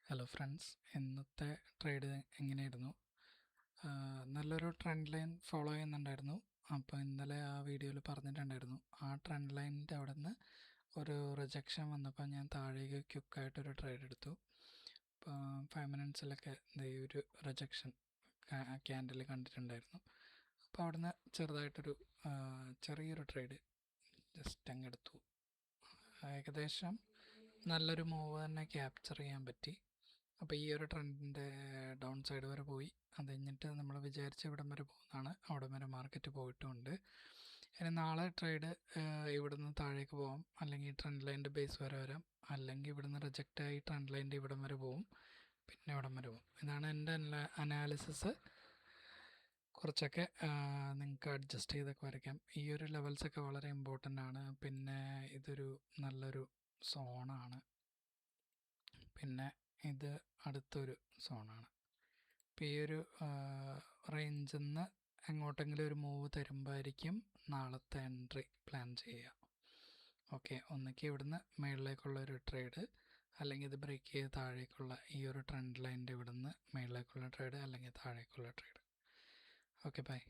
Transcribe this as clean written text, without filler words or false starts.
Hello friends, ഇന്നത്തെ trade എങ്ങനെയായിരുന്നു? നല്ലൊരു ട്രെൻഡ് ലൈൻ ഫോളോ ചെയ്യുന്നുണ്ടായിരുന്നു. അപ്പോൾ ഇന്നലെ ആ വീഡിയോയിൽ പറഞ്ഞിട്ടുണ്ടായിരുന്നു, ആ ട്രെൻഡ് ലൈനിൻ്റെ അവിടെ നിന്ന് ഒരു റിജക്ഷൻ വന്നപ്പോൾ ഞാൻ താഴേക്ക് ക്വിക്കായിട്ടൊരു ട്രേഡ് എടുത്തു. അപ്പോൾ 5 മിനിറ്റ്സിലൊക്കെ ഈ ഒരു റിജക്ഷൻ ക്യാൻഡിൽ കണ്ടിട്ടുണ്ടായിരുന്നു. അപ്പോൾ അവിടെ നിന്ന് ചെറിയൊരു ട്രേഡ് ജസ്റ്റ് അങ്ങ് എടുത്തു. ഏകദേശം നല്ലൊരു മൂവ് തന്നെ ക്യാപ്ചർ ചെയ്യാൻ പറ്റി. അപ്പോൾ ഈ ഒരു ട്രെൻഡിൻ്റെ ഡൗൺ സൈഡ് വരെ പോയി. അത് കഴിഞ്ഞിട്ട് നമ്മൾ വിചാരിച്ച ഇവിടം വരെ പോകുന്നതാണ്, അവിടെ വരെ മാർക്കറ്റ് പോയിട്ടുമുണ്ട്. ഇനി നാളെ ട്രേഡ് ഇവിടുന്ന് താഴേക്ക് പോകാം, അല്ലെങ്കിൽ ട്രെൻഡ് ലൈൻ്റെ ബേസ് വരെ വരാം, അല്ലെങ്കിൽ ഇവിടുന്ന് റിജക്റ്റായി ട്രെൻഡ് ലൈൻ്റെ ഇവിടം വരെ പോകും, പിന്നെ ഇവിടം വരെ പോകും. ഇതാണ് എൻ്റെ അനാലിസിസ്. കുറച്ചൊക്കെ നിങ്ങൾക്ക് അഡ്ജസ്റ്റ് ചെയ്തൊക്കെ വരയ്ക്കാം. ഈ ഒരു ലെവൽസൊക്കെ വളരെ ഇമ്പോർട്ടൻ്റ് ആണ്. പിന്നെ ഇതൊരു നല്ലൊരു സോണാണ്, പിന്നെ ഇത് അടുത്തൊരു സോണാണ്. ഇപ്പോൾ ഈ ഒരു റേഞ്ചിൽ നിന്ന് എങ്ങോട്ടെങ്കിലും ഒരു മൂവ് തരുമ്പോഴായിരിക്കും നാളത്തെ എൻട്രി പ്ലാൻ ചെയ്യുക. ഓക്കെ, ഒന്നിക്ക് ഇവിടുന്ന് മുകളിലേക്കുള്ള ഒരു ട്രേഡ്, അല്ലെങ്കിൽ ഇത് ബ്രേക്ക് ചെയ്ത് താഴേക്കുള്ള ഈ ഒരു ട്രെൻഡ് ലൈൻ്റെ ഇവിടുന്ന് മുകളിലേക്കുള്ള ട്രേഡ്, അല്ലെങ്കിൽ താഴേക്കുള്ള ട്രേഡ്. Okay, by.